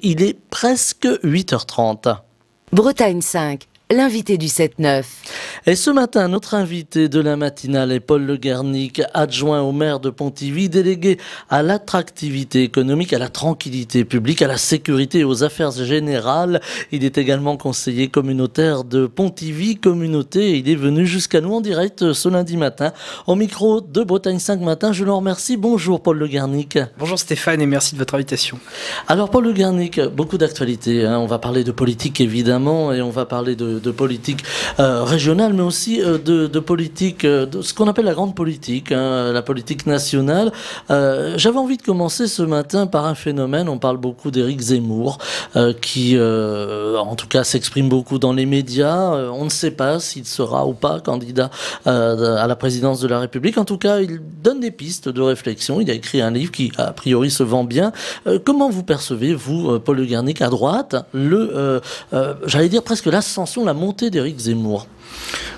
Il est presque 8h30. Bretagne 5, l'invité du 7-9. Et ce matin, notre invité de la matinale est Paul Le Guernic, adjoint au maire de Pontivy, délégué à l'attractivité économique, à la tranquillité publique, à la sécurité et aux affaires générales. Il est également conseiller communautaire de Pontivy, communauté, et il est venu jusqu'à nous en direct ce lundi matin, au micro de Bretagne 5 matin. Je le remercie. Bonjour Paul Le Guernic. Bonjour Stéphane et merci de votre invitation. Alors Paul Le Guernic, beaucoup d'actualités. On va parler de politique évidemment, et on va parler de politique régionale, mais aussi de politique, de ce qu'on appelle la grande politique, la politique nationale. J'avais envie de commencer ce matin par un phénomène. On parle beaucoup d'Éric Zemmour, qui en tout cas s'exprime beaucoup dans les médias. On ne sait pas s'il sera ou pas candidat à la présidence de la République. En tout cas, il donne des pistes de réflexion. Il a écrit un livre qui, a priori, se vend bien. Comment vous percevez, vous, Paul Le Guernic, à droite, j'allais dire presque l'ascension, la montée d'Éric Zemmour?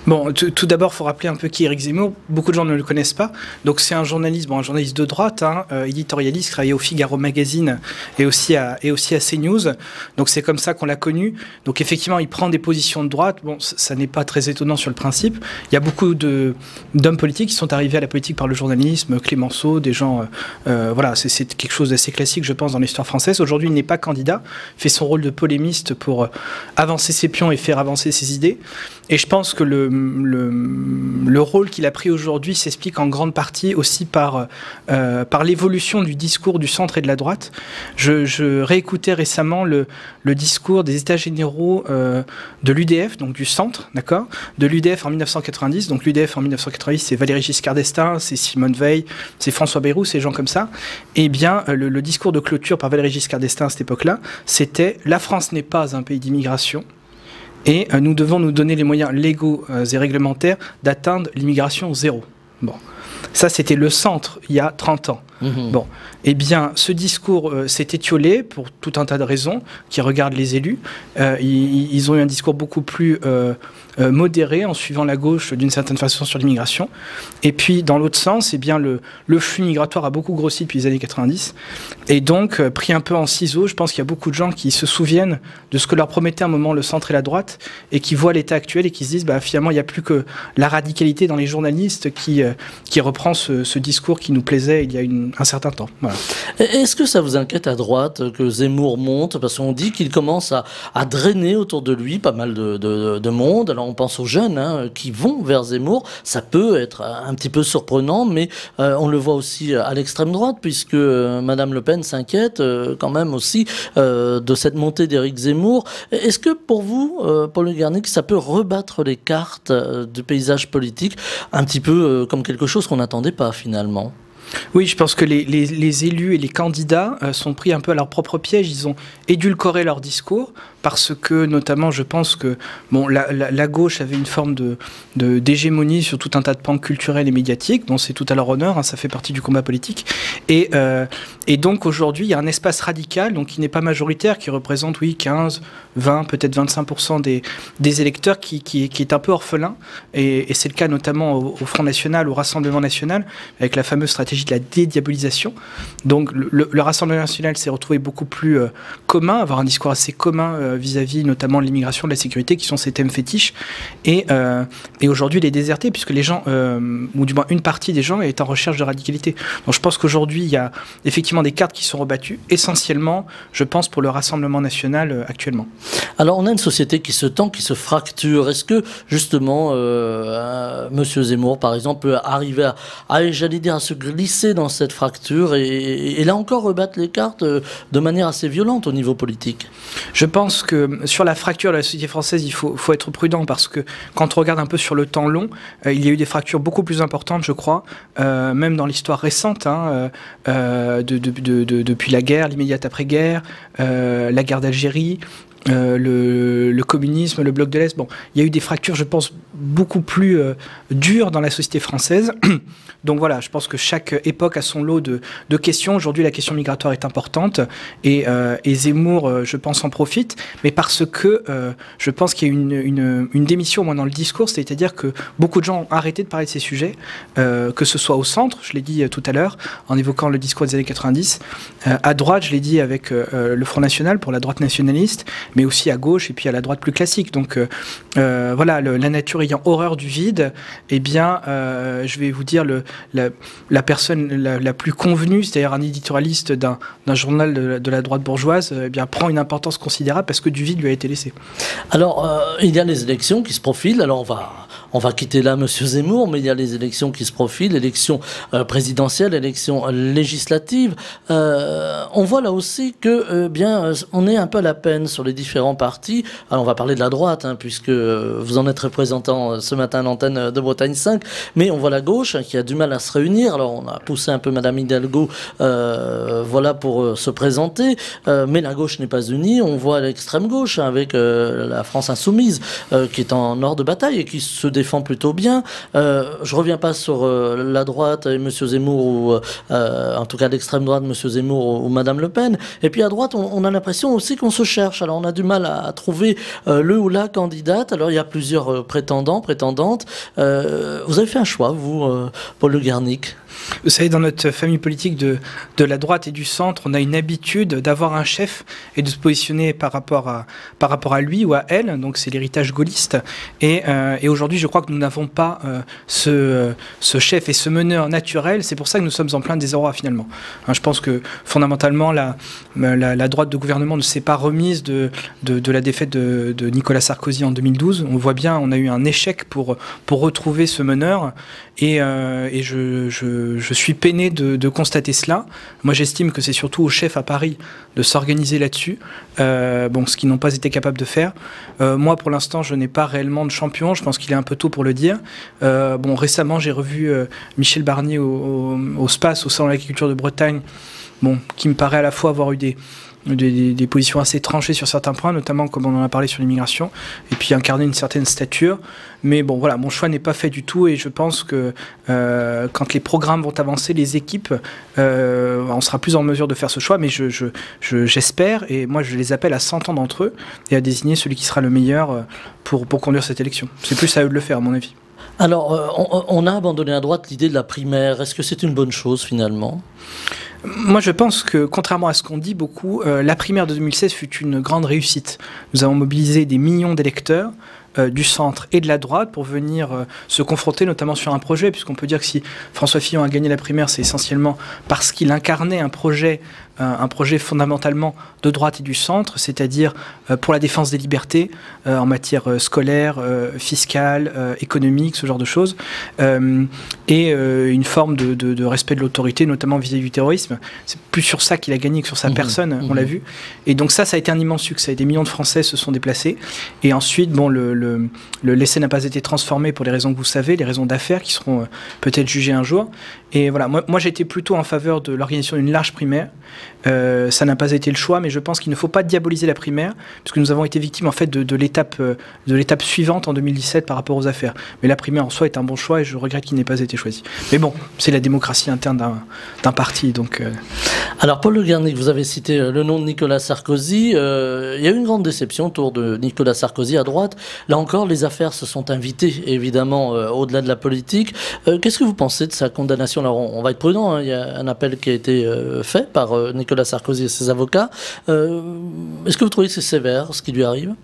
Bon, tout d'abord, il faut rappeler un peu qui est Éric Zemmour. Beaucoup de gens ne le connaissent pas. Donc, c'est un journaliste de droite, éditorialiste, qui travaillait au Figaro Magazine et aussi à CNews. Donc, c'est comme ça qu'on l'a connu. Donc, effectivement, il prend des positions de droite. Bon, ça n'est pas très étonnant sur le principe. Il y a beaucoup d'hommes politiques qui sont arrivés à la politique par le journalisme, Clémenceau, des gens... voilà, c'est quelque chose d'assez classique, je pense, dans l'histoire française. Aujourd'hui, il n'est pas candidat. Il fait son rôle de polémiste pour avancer ses pions et faire avancer ses idées. Et je pense que le rôle qu'il a pris aujourd'hui s'explique en grande partie aussi par l'évolution du discours du centre et de la droite. Je réécoutais récemment le discours des États généraux de l'UDF, donc du centre, d'accord, de l'UDF en 1990. Donc l'UDF en 1990, c'est Valéry Giscard d'Estaing, c'est Simone Veil, c'est François Bayrou, ces gens comme ça. Et bien, le discours de clôture par Valéry Giscard d'Estaing à cette époque-là, c'était « La France n'est pas un pays d'immigration ». Et nous devons nous donner les moyens légaux et réglementaires d'atteindre l'immigration zéro. Bon, ça c'était le centre il y a 30 ans. Bon, eh bien, ce discours s'est étiolé pour tout un tas de raisons qui regardent les élus. Ils ont eu un discours beaucoup plus modéré en suivant la gauche d'une certaine façon sur l'immigration. Et puis, dans l'autre sens, eh bien, le flux migratoire a beaucoup grossi depuis les années 90. Et donc, pris un peu en ciseaux, je pense qu'il y a beaucoup de gens qui se souviennent de ce que leur promettait à un moment le centre et la droite et qui voient l'état actuel et qui se disent, bah, finalement, il n'y a plus que la radicalité dans les journalistes qui reprend ce discours qui nous plaisait il y a un certain temps. Voilà. Est-ce que ça vous inquiète à droite que Zemmour monte? Parce qu'on dit qu'il commence à drainer autour de lui pas mal de monde. Alors on pense aux jeunes qui vont vers Zemmour. Ça peut être un petit peu surprenant, mais on le voit aussi à l'extrême droite, puisque Madame Le Pen s'inquiète quand même aussi de cette montée d'Éric Zemmour. Est-ce que pour vous, Paul Le Guernic, ça peut rebattre les cartes du paysage politique, un petit peu comme quelque chose qu'on n'attendait pas finalement? Oui, je pense que les élus et les candidats sont pris un peu à leur propre piège. Ils ont édulcoré leur discours parce que, notamment, je pense que bon, la gauche avait une forme d'hégémonie sur tout un tas de pans culturels et médiatiques. Bon, c'est tout à leur honneur, ça fait partie du combat politique. Et donc, aujourd'hui, il y a un espace radical, donc qui n'est pas majoritaire, qui représente, oui, 15, 20, peut-être 25% des électeurs, qui est un peu orphelin. Et c'est le cas notamment au Front National, au Rassemblement National, avec la fameuse stratégie de la dédiabolisation. Donc le Rassemblement National s'est retrouvé beaucoup plus commun, avoir un discours assez commun vis-à-vis notamment de l'immigration, de la sécurité, qui sont ses thèmes fétiches. Et aujourd'hui, il est déserté, puisque les gens, ou du moins une partie des gens, est en recherche de radicalité. Donc je pense qu'aujourd'hui, il y a effectivement des cartes qui sont rebattues, essentiellement, je pense, pour le Rassemblement National actuellement. Alors on a une société qui se tend, qui se fracture. Est-ce que justement Monsieur Zemmour, par exemple, peut arriver j'allais dire, à se glisser dans cette fracture et là encore rebattre les cartes de manière assez violente au niveau politique? Je pense que sur la fracture de la société française, il faut être prudent, parce que quand on regarde un peu sur le temps long, il y a eu des fractures beaucoup plus importantes, je crois, même dans l'histoire récente, depuis la guerre, l'immédiate après-guerre, la guerre d'Algérie, le communisme, le bloc de l'Est. Bon, il y a eu des fractures, je pense, beaucoup plus dures dans la société française. Donc voilà, je pense que chaque époque a son lot de questions. Aujourd'hui, la question migratoire est importante et Zemmour, je pense, en profite. Mais parce que je pense qu'il y a une démission, moi, dans le discours, c'est-à-dire que beaucoup de gens ont arrêté de parler de ces sujets, que ce soit au centre, je l'ai dit tout à l'heure, en évoquant le discours des années 90, à droite, je l'ai dit avec le Front National, pour la droite nationaliste, mais aussi à gauche et puis à la droite plus classique. Donc voilà, la nature ayant horreur du vide, eh bien, je vais vous dire, la personne la plus convenue, c'est-à-dire un éditorialiste d'un journal de la droite bourgeoise, eh bien, prend une importance considérable parce que du vide lui a été laissé. Alors, il y a les élections qui se profilent. Alors, on va quitter là M. Zemmour, mais il y a les élections qui se profilent, élections présidentielles, élections législatives. On voit là aussi que, bien, on est un peu à la peine sur les différents partis. Alors, on va parler de la droite, hein, puisque vous en êtes représentant ce matin à l'antenne de Bretagne 5, mais on voit la gauche, hein, qui a du mal à se réunir. Alors, on a poussé un peu Madame Hidalgo, voilà, pour se présenter, mais la gauche n'est pas unie. On voit l'extrême gauche, hein, avec la France insoumise, qui est en hors de bataille et qui se défend plutôt bien. Je reviens pas sur la droite et M. Zemmour, ou en tout cas l'extrême droite, M. Zemmour ou Mme Le Pen. Et puis à droite, on a l'impression aussi qu'on se cherche. Alors on a du mal à trouver le ou la candidate. Alors il y a plusieurs prétendants, prétendantes. Vous avez fait un choix, vous, Paul Le Garnic? Vous savez, dans notre famille politique de la droite et du centre, on a une habitude d'avoir un chef et de se positionner par rapport à lui ou à elle. Donc c'est l'héritage gaulliste. Et aujourd'hui, je crois que nous n'avons pas ce chef et ce meneur naturel. C'est pour ça que nous sommes en plein désarroi finalement. Hein, je pense que fondamentalement, la droite de gouvernement ne s'est pas remise de la défaite de Nicolas Sarkozy en 2012. On voit bien, on a eu un échec pour retrouver ce meneur. Et je suis peiné de constater cela. Moi, j'estime que c'est surtout aux chefs à Paris de s'organiser là-dessus, ce qu'ils n'ont pas été capables de faire. Moi, pour l'instant, je n'ai pas réellement de champion. Je pense qu'il est un peu tôt pour le dire. Récemment, j'ai revu Michel Barnier au SPACE, au Salon de l'Agriculture de Bretagne, qui me paraît à la fois avoir eu des positions assez tranchées sur certains points, notamment comme on en a parlé sur l'immigration, et puis incarner une certaine stature. Mais bon, voilà, mon choix n'est pas fait du tout, et je pense que quand les programmes vont avancer, les équipes, on sera plus en mesure de faire ce choix, mais j'espère, et moi je les appelle à 100 ans d'entre eux, et à désigner celui qui sera le meilleur pour conduire cette élection. C'est plus à eux de le faire, à mon avis. Alors, on a abandonné à droite l'idée de la primaire. Est-ce que c'est une bonne chose, finalement ? Moi, je pense que, contrairement à ce qu'on dit beaucoup, la primaire de 2016 fut une grande réussite. Nous avons mobilisé des millions d'électeurs du centre et de la droite pour venir se confronter notamment sur un projet, puisqu'on peut dire que si François Fillon a gagné la primaire, c'est essentiellement parce qu'il incarnait un projet fondamentalement de droite et du centre, c'est-à-dire pour la défense des libertés en matière scolaire, fiscale, économique, ce genre de choses, et une forme de respect de l'autorité, notamment vis-à-vis du terrorisme. C'est plus sur ça qu'il a gagné que sur sa personne, on l'a vu. Et donc ça a été un immense succès. Des millions de Français se sont déplacés. Et ensuite, l'essai n'a pas été transformé pour les raisons que vous savez, les raisons d'affaires qui seront peut-être jugées un jour. Et voilà, moi j'étais plutôt en faveur de l'organisation d'une large primaire. Ça n'a pas été le choix, mais je pense qu'il ne faut pas diaboliser la primaire, puisque nous avons été victimes en fait de l'étape suivante en 2017 par rapport aux affaires. Mais la primaire en soi est un bon choix et je regrette qu'il n'ait pas été choisi. Mais bon, c'est la démocratie interne d'un parti, donc. Alors Paul Le Garnic, vous avez cité le nom de Nicolas Sarkozy. Il y a eu une grande déception autour de Nicolas Sarkozy à droite. Là encore, les affaires se sont invitées, évidemment, au-delà de la politique. Qu'est-ce que vous pensez de sa condamnation? Alors on va être prudent, hein. Il y a un appel qui a été fait par Nicolas Sarkozy et ses avocats. Est-ce que vous trouvez que c'est sévère, ce qui lui arrive?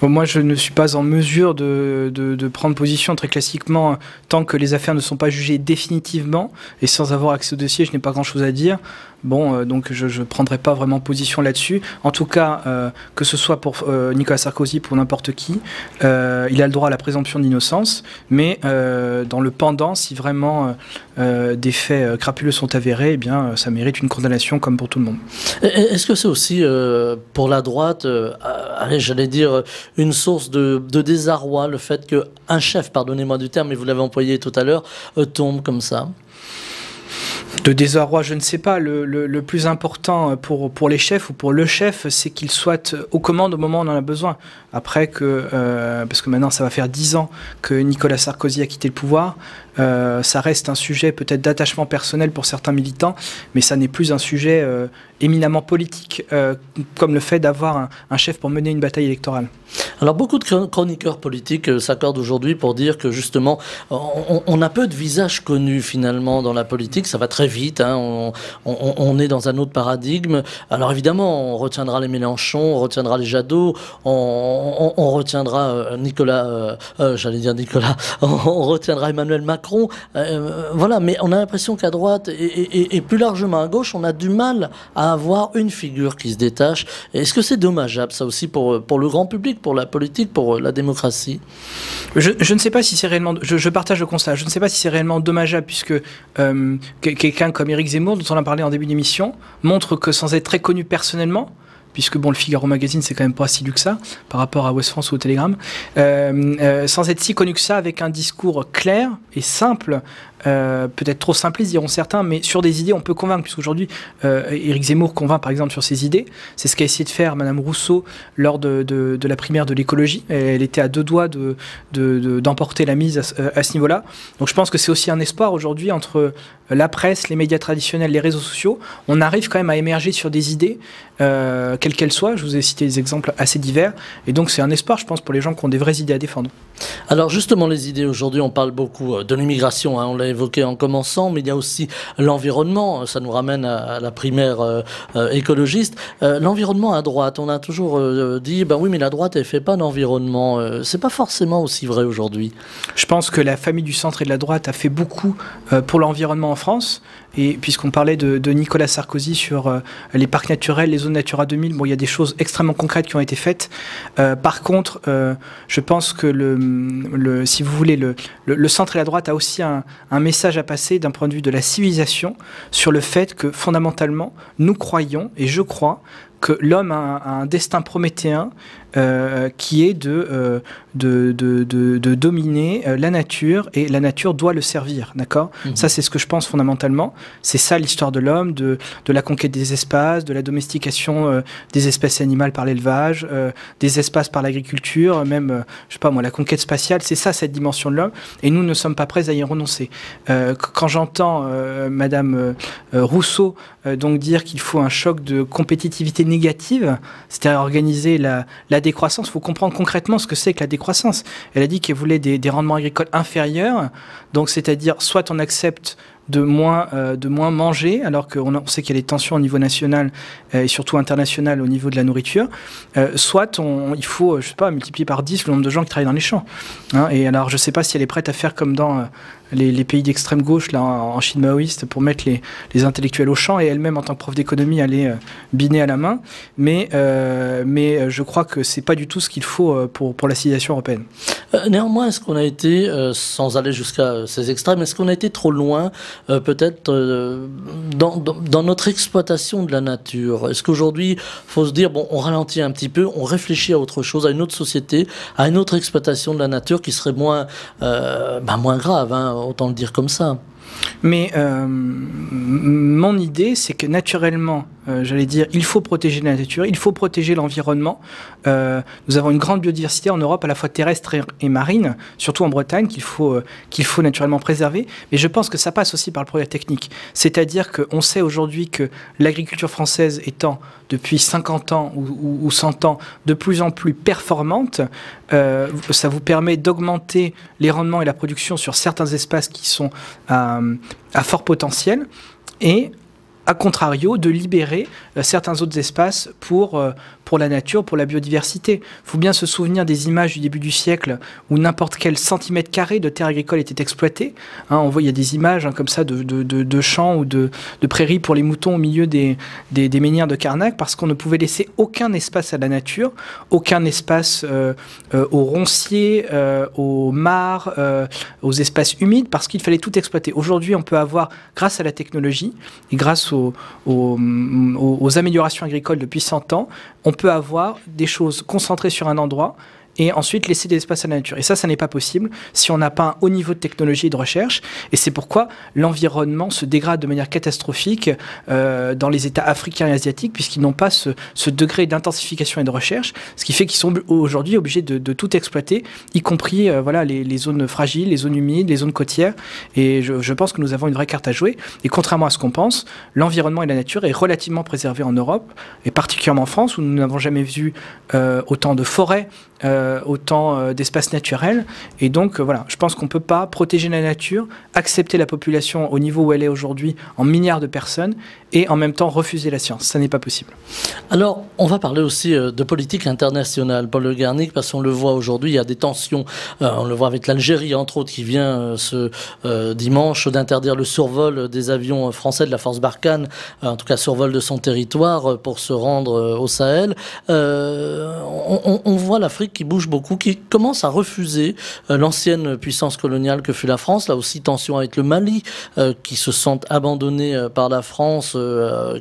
Moi, je ne suis pas en mesure de prendre position très classiquement tant que les affaires ne sont pas jugées définitivement et sans avoir accès au dossier, je n'ai pas grand-chose à dire. Donc je ne prendrai pas vraiment position là-dessus. En tout cas, que ce soit pour Nicolas Sarkozy, pour n'importe qui, il a le droit à la présomption d'innocence, mais dans le pendant, si vraiment des faits crapuleux sont avérés, eh bien, ça mérite une condamnation comme pour tout le monde. Est-ce que c'est aussi pour la droite, j'allais dire, une source de désarroi, le fait qu'un chef, pardonnez-moi du terme, mais vous l'avez employé tout à l'heure, tombe comme ça? De désarroi, je ne sais pas. Le plus important pour les chefs ou pour le chef, c'est qu'il soit aux commandes au moment où on en a besoin. Après, parce que maintenant ça va faire 10 ans que Nicolas Sarkozy a quitté le pouvoir, ça reste un sujet peut-être d'attachement personnel pour certains militants, mais ça n'est plus un sujet éminemment politique, comme le fait d'avoir un chef pour mener une bataille électorale. Alors beaucoup de chroniqueurs politiques s'accordent aujourd'hui pour dire que justement on a peu de visages connus finalement dans la politique, ça va très vite, hein, on est dans un autre paradigme. Alors évidemment on retiendra les Mélenchon, on retiendra les Jadot, on retiendra Nicolas, on retiendra Emmanuel Macron, voilà, mais on a l'impression qu'à droite et plus largement à gauche on a du mal à avoir une figure qui se détache. Est-ce que c'est dommageable ça aussi pour le grand public, pour la politique, pour la démocratie? Je ne sais pas si c'est réellement... Je partage le constat. Je ne sais pas si c'est réellement dommageable puisque quelqu'un comme Éric Zemmour, dont on a parlé en début d'émission, montre que sans être très connu personnellement, puisque bon, le Figaro Magazine, c'est quand même pas si lu que ça, par rapport à Ouest France ou au Télégramme, sans être si connu que ça, avec un discours clair et simple, peut-être trop simpliste, diront certains, mais sur des idées, on peut convaincre, puisqu'aujourd'hui, Éric Zemmour convainc, par exemple, sur ses idées. C'est ce qu'a essayé de faire Madame Rousseau lors de la primaire de l'écologie. Elle était à 2 doigts d'emporter la mise à ce niveau-là. Donc je pense que c'est aussi un espoir aujourd'hui entre la presse, les médias traditionnels, les réseaux sociaux. On arrive quand même à émerger sur des idées, quelles qu'elles soient. Je vous ai cité des exemples assez divers. Et donc c'est un espoir, je pense, pour les gens qui ont des vraies idées à défendre. Alors justement, les idées, aujourd'hui, on parle beaucoup de l'immigration, hein, on l'a évoqué en commençant, mais il y a aussi l'environnement, ça nous ramène à la primaire écologiste. L'environnement à droite, on a toujours dit, ben oui, mais la droite, elle fait pas d'environnement. C'est pas forcément aussi vrai aujourd'hui. Je pense que la famille du centre et de la droite a fait beaucoup pour l'environnement en France. Et puisqu'on parlait de Nicolas Sarkozy sur les parcs naturels, les zones Natura 2000, bon, il y a des choses extrêmement concrètes qui ont été faites. Par contre, je pense que si vous voulez, le centre et la droite a aussi un message à passer d'un point de vue de la civilisation sur le fait que fondamentalement, nous croyons, et je crois, que l'homme a un destin prométhéen qui est de dominer la nature, et la nature doit le servir, d'accord ? Ça, c'est ce que je pense fondamentalement. C'est ça l'histoire de l'homme, de la conquête des espaces, de la domestication des espèces animales par l'élevage, des espaces par l'agriculture, même, je sais pas moi, la conquête spatiale, c'est ça cette dimension de l'homme, et nous ne sommes pas prêts à y renoncer. Quand j'entends Madame Rousseau donc dire qu'il faut un choc de compétitivité négative, c'est-à-dire organiser la décroissance, il faut comprendre concrètement ce que c'est que la décroissance. Elle a dit qu'elle voulait des rendements agricoles inférieurs, donc c'est-à-dire soit on accepte de moins manger, alors qu'on sait qu'il y a des tensions au niveau national et surtout international au niveau de la nourriture, soit il faut, je sais pas, multiplier par 10 le nombre de gens qui travaillent dans les champs. Hein, et alors, je sais pas si elle est prête à faire comme dans les pays d'extrême gauche, là, en Chine maoïste, pour mettre les intellectuels au champ, et elle-même, en tant que prof d'économie, aller biner à la main. Mais je crois que c'est pas du tout ce qu'il faut pour la civilisation européenne. Néanmoins, est-ce qu'on a été, sans aller jusqu'à ces extrêmes, est-ce qu'on a été trop loin peut-être dans notre exploitation de la nature? Est-ce qu'aujourd'hui, il faut se dire, bon, on ralentit un petit peu, on réfléchit à autre chose, à une autre société, à une autre exploitation de la nature qui serait moins grave, hein, autant le dire comme ça. Mais mon idée, c'est que naturellement, j'allais dire, il faut protéger la nature, il faut protéger l'environnement. Nous avons une grande biodiversité en Europe, à la fois terrestre et marine, surtout en Bretagne, qu'il faut naturellement préserver. Mais je pense que ça passe aussi par le progrès technique. C'est-à-dire qu'on sait aujourd'hui que l'agriculture française étant, depuis 50 ans ou 100 ans, de plus en plus performante, ça vous permet d'augmenter les rendements et la production sur certains espaces qui sont à fort potentiel, et à contrario de libérer certains autres espaces pour la nature, pour la biodiversité. Il faut bien se souvenir des images du début du siècle où n'importe quel centimètre carré de terre agricole était exploité. Hein, on voit, il y a des images comme ça de champs ou de prairies pour les moutons au milieu des menhirs de Carnac, parce qu'on ne pouvait laisser aucun espace à la nature, aucun espace aux ronciers, aux mares, aux espaces humides, parce qu'il fallait tout exploiter. Aujourd'hui, on peut avoir, grâce à la technologie et grâce aux améliorations agricoles depuis 100 ans, on peut avoir des choses concentrées sur un endroit et ensuite laisser de l'espace à la nature. Et ça n'est pas possible si on n'a pas un haut niveau de technologie et de recherche. Et c'est pourquoi l'environnement se dégrade de manière catastrophique dans les États africains et asiatiques, puisqu'ils n'ont pas ce degré d'intensification et de recherche, ce qui fait qu'ils sont aujourd'hui obligés de tout exploiter, y compris voilà, les zones fragiles, les zones humides, les zones côtières. Et je pense que nous avons une vraie carte à jouer. Et contrairement à ce qu'on pense, l'environnement et la nature est relativement préservé en Europe, et particulièrement en France, où nous n'avons jamais vu autant de forêts, autant d'espaces naturels. Et donc, voilà, je pense qu'on ne peut pas protéger la nature, accepter la population au niveau où elle est aujourd'hui, en milliards de personnes, et en même temps refuser la science. Ça n'est pas possible. Alors, on va parler aussi de politique internationale, Paul Le Garnic, parce qu'on le voit aujourd'hui, il y a des tensions. On le voit avec l'Algérie, entre autres, qui vient ce dimanche d'interdire le survol des avions français de la force Barkhane, en tout cas survol de son territoire, pour se rendre au Sahel. On voit l'Afrique qui bouge beaucoup, qui commence à refuser l'ancienne puissance coloniale que fut la France. Là aussi, tension avec le Mali, qui se sent abandonné par la France,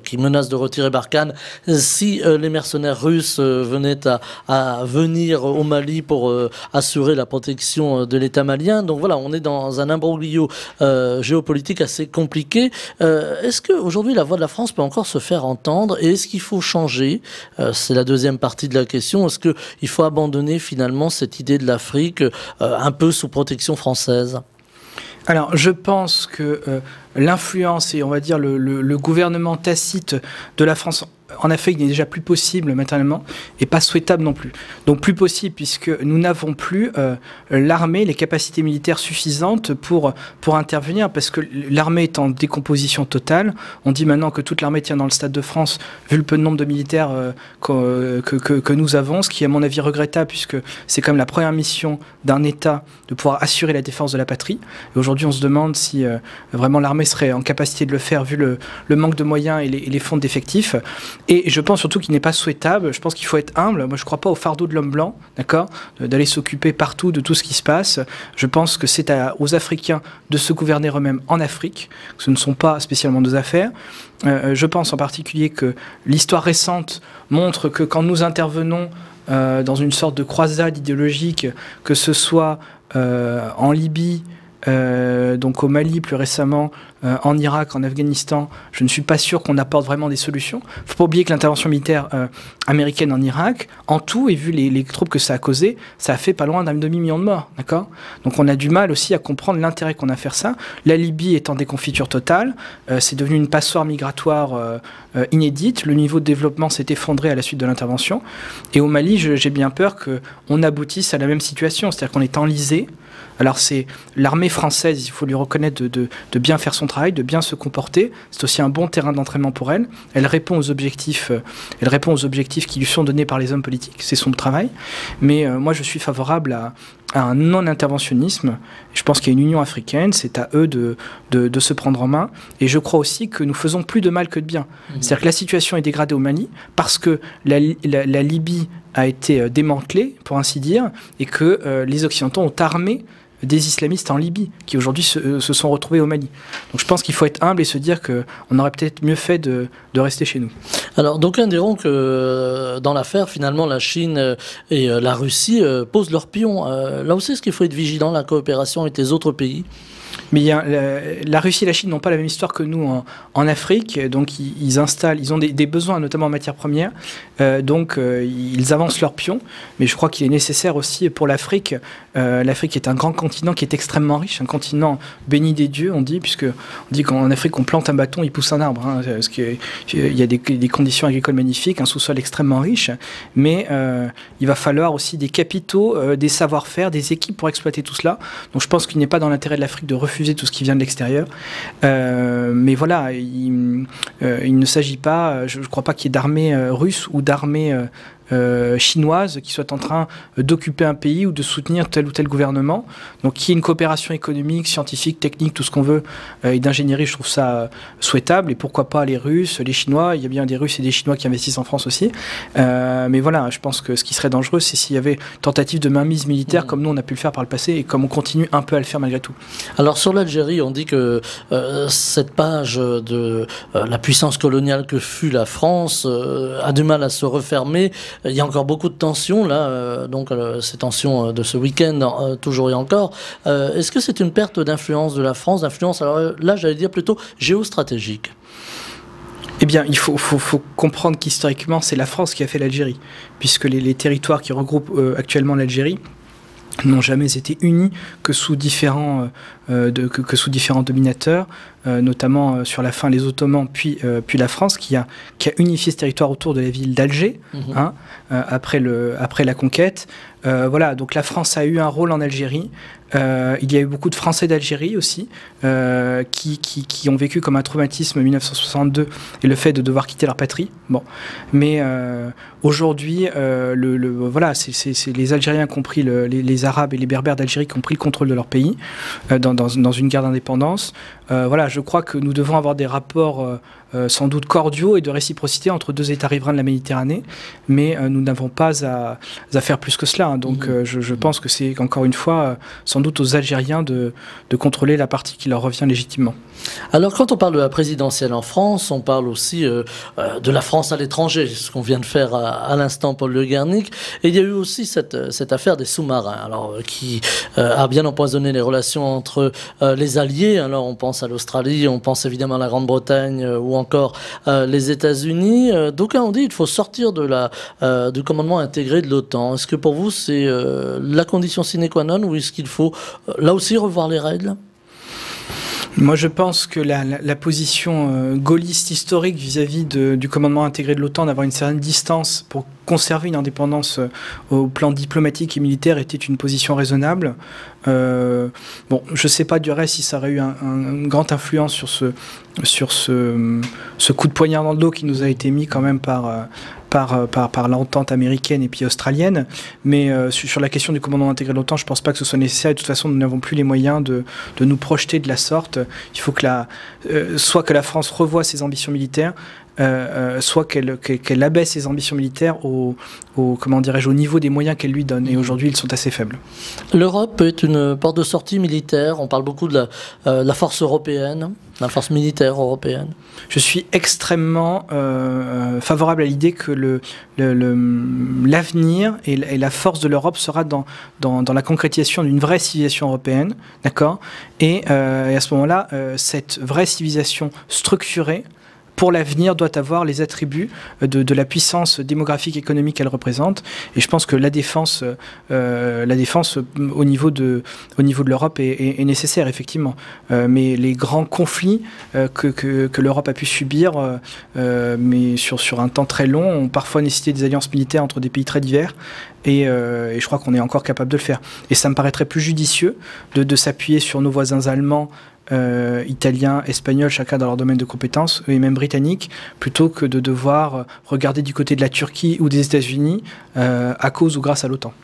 qui menace de retirer Barkhane si les mercenaires russes venaient à venir au Mali pour assurer la protection de l'État malien. Donc voilà, on est dans un imbroglio géopolitique assez compliqué. Est-ce qu'aujourd'hui la voix de la France peut encore se faire entendre, et est-ce qu'il faut changer? C'est la deuxième partie de la question. Est-ce qu'il faut abandonner finalement cette idée de l'Afrique un peu sous protection française? Alors, je pense que l'influence et, on va dire, le gouvernement tacite de la France en Afrique n'est déjà plus possible matériellement et pas souhaitable non plus. Donc plus possible puisque nous n'avons plus l'armée, les capacités militaires suffisantes pour intervenir, parce que l'armée est en décomposition totale. On dit maintenant que toute l'armée tient dans le Stade de France, vu le peu de nombre de militaires que nous avons, ce qui est à mon avis regrettable, puisque c'est quand même la première mission d'un État de pouvoir assurer la défense de la patrie. Et aujourd'hui, on se demande si vraiment l'armée serait en capacité de le faire, vu le manque de moyens et les fonds d'effectifs. Et je pense surtout qu'il n'est pas souhaitable. Je pense qu'il faut être humble. Moi, je ne crois pas au fardeau de l'homme blanc, d'accord, d'aller s'occuper partout de tout ce qui se passe. Je pense que c'est aux Africains de se gouverner eux-mêmes en Afrique. Ce ne sont pas spécialement nos affaires. Je pense en particulier que l'histoire récente montre que quand nous intervenons dans une sorte de croisade idéologique, que ce soit en Libye, donc au Mali plus récemment, en Irak, en Afghanistan, je ne suis pas sûr qu'on apporte vraiment des solutions. Il ne faut pas oublier que l'intervention militaire américaine en Irak, en tout, et vu les troubles que ça a causé, ça a fait pas loin d'un demi-million de morts, d'accord ? Donc on a du mal aussi à comprendre l'intérêt qu'on a à faire ça. La Libye est en déconfiture totale, c'est devenu une passoire migratoire inédite, le niveau de développement s'est effondré à la suite de l'intervention, et au Mali, j'ai bien peur qu'on aboutisse à la même situation, c'est-à-dire qu'on est enlisé. Alors c'est l'armée française, il faut lui reconnaître de bien faire son travail, de bien se comporter. C'est aussi un bon terrain d'entraînement pour elle. Elle répond aux objectifs qui lui sont donnés par les hommes politiques. C'est son travail. Mais moi, je suis favorable à un non-interventionnisme. Je pense qu'il y a une Union africaine, c'est à eux de se prendre en main. Et je crois aussi que nous faisons plus de mal que de bien. C'est-à-dire que la situation est dégradée au Mali parce que la Libye a été démantelée, pour ainsi dire, et que les Occidentaux ont armé des islamistes en Libye, qui aujourd'hui se sont retrouvés au Mali. Donc je pense qu'il faut être humble et se dire qu'on aurait peut-être mieux fait de rester chez nous. Alors, d'aucuns diront que dans l'affaire, finalement, la Chine et la Russie posent leurs pions. Là aussi, est-ce qu'il faut être vigilant, la coopération avec les autres pays ? Mais la Russie et la Chine n'ont pas la même histoire que nous en Afrique, donc ils ont des besoins, notamment en matières premières, donc ils avancent leurs pions, mais je crois qu'il est nécessaire aussi pour l'Afrique. L'Afrique est un grand continent qui est extrêmement riche, un continent béni des dieux, on dit, puisque on dit qu'en Afrique on plante un bâton, il pousse un arbre, hein, parce qu'il y a des conditions agricoles magnifiques, un sous-sol extrêmement riche, mais il va falloir aussi des capitaux, des savoir-faire, des équipes pour exploiter tout cela. Donc je pense qu'il n'est pas dans l'intérêt de l'Afrique de refuser tout ce qui vient de l'extérieur. Mais voilà, il ne s'agit pas, je ne crois pas qu'il y ait d'armée russe ou d'armée chinoise qui soit en train d'occuper un pays ou de soutenir tel ou tel gouvernement. Donc qu'il y ait une coopération économique, scientifique, technique, tout ce qu'on veut, et d'ingénierie, je trouve ça souhaitable. Et pourquoi pas les Russes, les Chinois, il y a bien des Russes et des Chinois qui investissent en France aussi. Mais voilà, je pense que ce qui serait dangereux, c'est s'il y avait tentative de mainmise militaire, comme nous on a pu le faire par le passé, et comme on continue un peu à le faire malgré tout. Alors sur l'Algérie, on dit que cette page de la puissance coloniale que fut la France a du mal à se refermer. il y a encore beaucoup de tensions, là, ces tensions de ce week-end, toujours et encore. Est-ce que c'est une perte d'influence de la France, d'influence, alors là, j'allais dire plutôt géostratégique? Eh bien, il faut comprendre qu'historiquement, c'est la France qui a fait l'Algérie, puisque les territoires qui regroupent actuellement l'Algérie n'ont jamais été unis que sous différents dominateurs, notamment sur la fin les Ottomans, puis la France qui a unifié ce territoire autour de la ville d'Alger, après la conquête. Voilà, donc la France a eu un rôle en Algérie. Il y a eu beaucoup de Français d'Algérie aussi, qui ont vécu comme un traumatisme 1962 et le fait de devoir quitter leur patrie. Bon, mais aujourd'hui, voilà, c'est les Algériens qui ont pris les Arabes et les Berbères d'Algérie qui ont pris le contrôle de leur pays dans une guerre d'indépendance. Voilà, je crois que nous devons avoir des rapports sans doute cordiaux et de réciprocité entre deux États riverains de la Méditerranée, mais nous n'avons pas à faire plus que cela. Donc je pense que c'est encore une fois sans doute aux Algériens de contrôler la partie qui leur revient légitimement. Alors quand on parle de la présidentielle en France, on parle aussi de la France à l'étranger, ce qu'on vient de faire à l'instant, Paul Le Guernic. Et il y a eu aussi cette affaire des sous-marins, alors qui a bien empoisonné les relations entre les alliés. Alors on pense à l'Australie, on pense évidemment à la Grande-Bretagne ou encore les États-Unis. D'aucuns ont dit qu'il faut sortir du commandement intégré de l'OTAN. Est-ce que pour vous c'est la condition sine qua non, ou est-ce qu'il faut là aussi revoir les règles ? Moi, je pense que la position gaulliste historique vis-à-vis du commandement intégré de l'OTAN, d'avoir une certaine distance pour conserver une indépendance au plan diplomatique et militaire, était une position raisonnable. Bon, je ne sais pas du reste si ça aurait eu une grande influence sur ce coup de poignard dans le dos qui nous a été mis quand même par l'entente américaine et puis australienne, mais sur la question du commandement intégré de l'OTAN, je ne pense pas que ce soit nécessaire, et de toute façon nous n'avons plus les moyens de nous projeter de la sorte. Il faut que soit que la France revoie ses ambitions militaires, soit qu'elle abaisse ses ambitions militaires au niveau des moyens qu'elle lui donne, et aujourd'hui ils sont assez faibles. L'Europe est une porte de sortie militaire, on parle beaucoup de la force européenne, la force militaire européenne. Je suis extrêmement favorable à l'idée que l'avenir et la force de l'Europe sera dans la concrétisation d'une vraie civilisation européenne, d'accord, et à ce moment-là, cette vraie civilisation structurée pour l'avenir doit avoir les attributs de la puissance démographique et économique qu'elle représente. Et je pense que la défense au niveau de l'Europe est nécessaire, effectivement. Mais les grands conflits que l'Europe a pu subir, mais sur un temps très long, ont parfois nécessité des alliances militaires entre des pays très divers. Et je crois qu'on est encore capable de le faire. Et ça me paraîtrait plus judicieux de s'appuyer sur nos voisins allemands, italiens, espagnols, chacun dans leur domaine de compétences, et même britanniques, plutôt que de devoir regarder du côté de la Turquie ou des États-Unis à cause ou grâce à l'OTAN.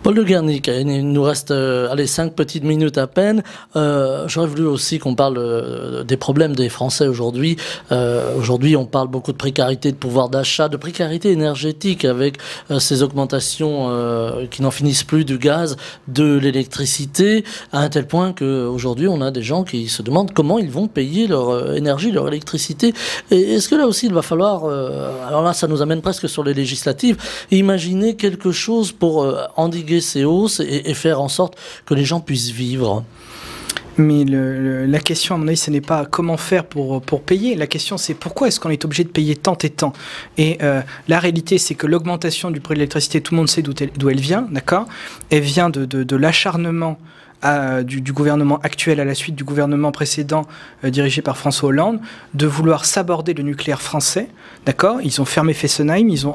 Paul Le Guernic, il nous reste 5 petites minutes à peine. J'aurais voulu aussi qu'on parle des problèmes des Français aujourd'hui. Aujourd'hui, on parle beaucoup de précarité de pouvoir d'achat, de précarité énergétique avec ces augmentations qui n'en finissent plus du gaz, de l'électricité, à un tel point qu'aujourd'hui, on a des gens qui se demandent comment ils vont payer leur énergie, leur électricité. Et est-ce que là aussi, il va falloir, alors là, ça nous amène presque sur les législatives, imaginer quelque chose pour endiguer ces hausses et faire en sorte que les gens puissent vivre? Mais la question, à mon avis, ce n'est pas comment faire pour payer. La question, c'est pourquoi est-ce qu'on est obligé de payer tant et tant. Et la réalité, c'est que l'augmentation du prix de l'électricité, tout le monde sait d'où elle vient, d'accord? Elle vient de l'acharnement du gouvernement actuel à la suite du gouvernement précédent dirigé par François Hollande, de vouloir s'aborder le nucléaire français, d'accord? Ils ont fermé Fessenheim, ils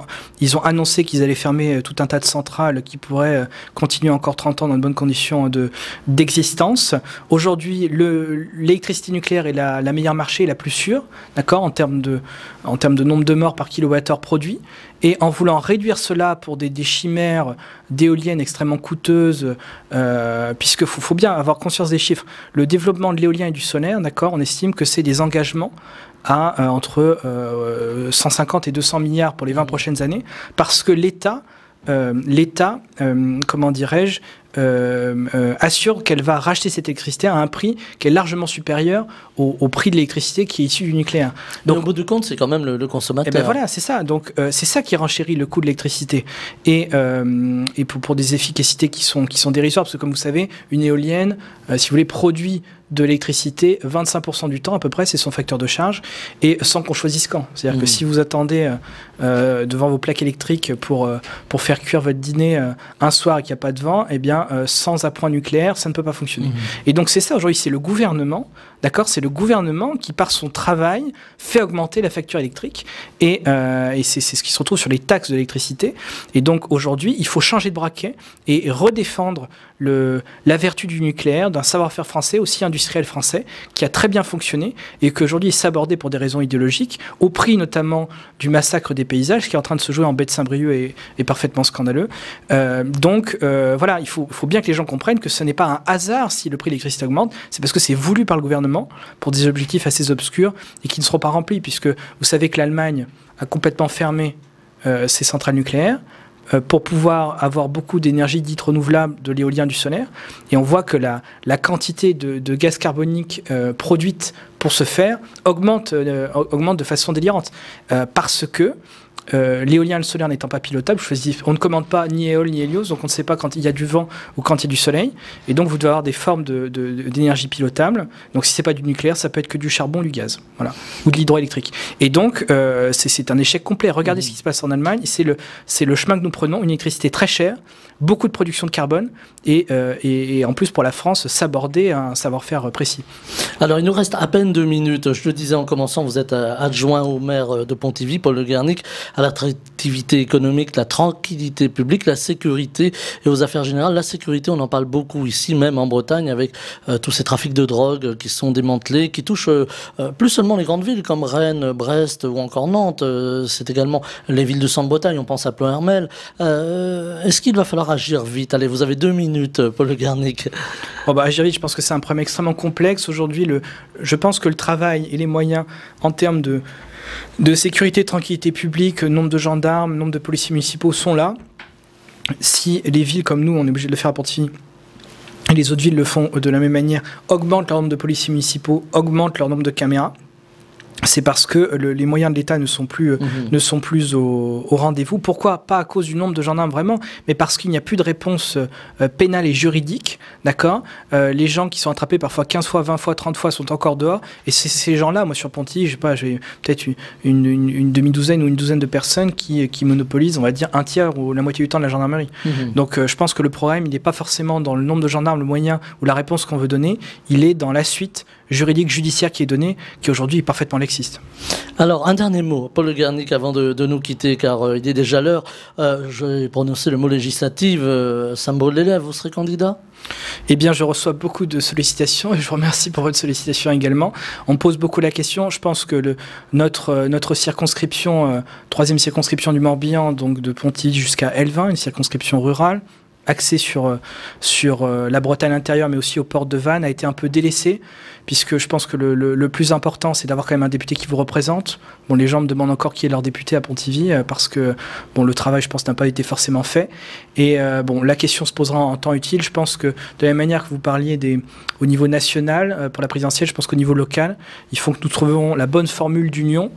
ont annoncé qu'ils allaient fermer tout un tas de centrales qui pourraient continuer encore 30 ans dans de bonnes conditions d'existence. Aujourd'hui, l'électricité nucléaire est la meilleure marché et la plus sûre, d'accord, en termes de nombre de morts par kilowattheure produit. Et en voulant réduire cela pour des chimères d'éoliennes extrêmement coûteuses, puisqu'il faut bien avoir conscience des chiffres. Le développement de l'éolien et du solaire, d'accord, on estime que c'est des engagements à entre 150 et 200 milliards pour les 20 prochaines années, parce que l'État, comment dirais-je, assure qu'elle va racheter cette électricité à un prix qui est largement supérieur au prix de l'électricité qui est issu du nucléaire. Donc, au bout du compte, c'est quand même le consommateur. Et ben voilà, c'est ça. Donc, c'est ça qui renchérit le coût de l'électricité. Et pour des efficacités qui sont dérisoires, parce que comme vous savez, une éolienne, si vous voulez, produit de l'électricité 25% du temps à peu près, c'est son facteur de charge, et sans qu'on choisisse quand. C'est-à-dire que si vous attendez devant vos plaques électriques pour faire cuire votre dîner un soir et qu'il n'y a pas de vent, eh bien, sans appoint nucléaire, ça ne peut pas fonctionner. Et donc c'est ça aujourd'hui, c'est le gouvernement, d'accord, c'est le gouvernement qui, par son travail, fait augmenter la facture électrique, et c'est ce qui se retrouve sur les taxes de l'électricité. Et donc aujourd'hui, il faut changer de braquet et redéfendre la vertu du nucléaire, d'un savoir-faire français, aussi industriel français, qui a très bien fonctionné et qu'aujourd'hui est sabordé pour des raisons idéologiques, au prix notamment du massacre des paysages qui est en train de se jouer en baie de Saint-Brieuc et parfaitement scandaleux. Donc voilà, il faut bien que les gens comprennent que ce n'est pas un hasard si le prix de l'électricité augmente, c'est parce que c'est voulu par le gouvernement pour des objectifs assez obscurs et qui ne seront pas remplis, puisque vous savez que l'Allemagne a complètement fermé ses centrales nucléaires pour pouvoir avoir beaucoup d'énergie dite renouvelable, de l'éolien, du solaire. Et on voit que la quantité de gaz carbonique produite pour ce faire augmente de façon délirante. Parce que l'éolien et le solaire n'étant pas pilotables, on ne commande pas ni éole ni hélios, donc on ne sait pas quand il y a du vent ou quand il y a du soleil. Et donc vous devez avoir des formes d'énergie pilotable. Donc si ce n'est pas du nucléaire, ça peut être que du charbon, du gaz, voilà, ou de l'hydroélectrique. Et donc c'est un échec complet. Regardez ce qui se passe en Allemagne. C'est le chemin que nous prenons, une électricité très chère, beaucoup de production de carbone et en plus pour la France, s'aborder un savoir-faire précis. Alors il nous reste à peine 2 minutes. Je le disais en commençant, vous êtes adjoint au maire de Pontivy, Paul Le Guernic, à l'attractivité économique, la tranquillité publique, la sécurité et aux affaires générales. La sécurité, on en parle beaucoup ici, même en Bretagne, avec tous ces trafics de drogue qui sont démantelés, qui touchent plus seulement les grandes villes comme Rennes, Brest ou encore Nantes. C'est également les villes de Centre-Bretagne, on pense à Ploërmel. Est-ce qu'il va falloir agir vite? Allez, vous avez 2 minutes, Paul Le Guernic. Bon, agir vite, je pense que c'est un problème extrêmement complexe. Aujourd'hui, je pense que le travail et les moyens en termes de sécurité, de tranquillité publique, nombre de gendarmes, nombre de policiers municipaux sont là. Si les villes comme nous, on est obligé de le faire à Pontivy, et les autres villes le font de la même manière, augmentent leur nombre de policiers municipaux, augmentent leur nombre de caméras, c'est parce que les moyens de l'État ne sont plus au rendez-vous. Pourquoi? Pas à cause du nombre de gendarmes vraiment, mais parce qu'il n'y a plus de réponse pénale et juridique, d'accord. Les gens qui sont attrapés parfois 15 fois, 20 fois, 30 fois sont encore dehors, et c'est ces gens-là, moi sur Pontivy, j'ai peut-être une demi-douzaine ou une douzaine de personnes qui monopolisent, on va dire, un tiers ou la moitié du temps de la gendarmerie. Donc je pense que le problème, il n'est pas forcément dans le nombre de gendarmes, le moyen ou la réponse qu'on veut donner, il est dans la suite juridique, judiciaire qui est donnée, qui aujourd'hui est parfaitement laxiste. Alors, un dernier mot, Paul Le Guernic, avant de nous quitter, car il est déjà l'heure. J'ai prononcé le mot législative, ça me brûle les lèvres, vous serez candidat? Eh bien, je reçois beaucoup de sollicitations et je vous remercie pour votre sollicitation également. On me pose beaucoup la question. Je pense que notre circonscription, 3e circonscription du Morbihan, donc de Pontivy jusqu'à Elvin, une circonscription rurale, axé sur la Bretagne intérieure, mais aussi aux portes de Vannes, a été un peu délaissé, puisque je pense que le plus important, c'est d'avoir quand même un député qui vous représente. Bon, les gens me demandent encore qui est leur député à Pontivy, parce que bon, le travail, je pense, n'a pas été forcément fait. Et bon, la question se posera en temps utile. Je pense que de la même manière que vous parliez au niveau national, pour la présidentielle, je pense qu'au niveau local, il faut que nous trouvions la bonne formule d'union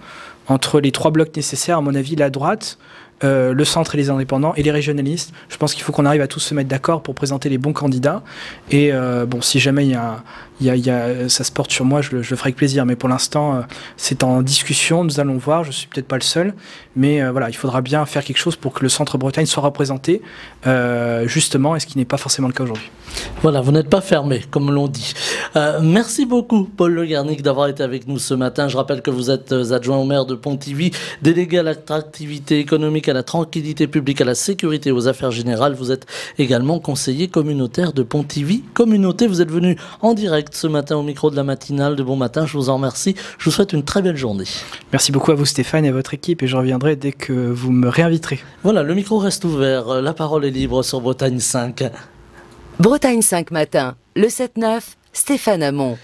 entre les 3 blocs nécessaires, à mon avis, la droite, le centre et les indépendants et les régionalistes. Je pense qu'il faut qu'on arrive à tous se mettre d'accord pour présenter les bons candidats. Et bon, si jamais ça se porte sur moi, je le ferai avec plaisir. Mais pour l'instant, c'est en discussion. Nous allons voir. Je suis peut-être pas le seul, mais voilà, il faudra bien faire quelque chose pour que le Centre-Bretagne soit représenté, justement, et ce qui n'est pas forcément le cas aujourd'hui. Voilà, vous n'êtes pas fermé, comme l'on dit. Merci beaucoup, Paul Le Guernic, d'avoir été avec nous ce matin. Je rappelle que vous êtes adjoint au maire de Pontivy, délégué à l'attractivité économique, à la tranquillité publique, à la sécurité et aux affaires générales. Vous êtes également conseiller communautaire de Pontivy Communauté. Vous êtes venu en direct ce matin au micro de la matinale de Bon Matin. Je vous en remercie. Je vous souhaite une très belle journée. Merci beaucoup à vous, Stéphane, et à votre équipe, et je reviendrai dès que vous me réinviterez. Voilà, le micro reste ouvert. La parole est libre sur Bretagne 5. Bretagne 5 matin, le 7-9, Stéphane Hamon.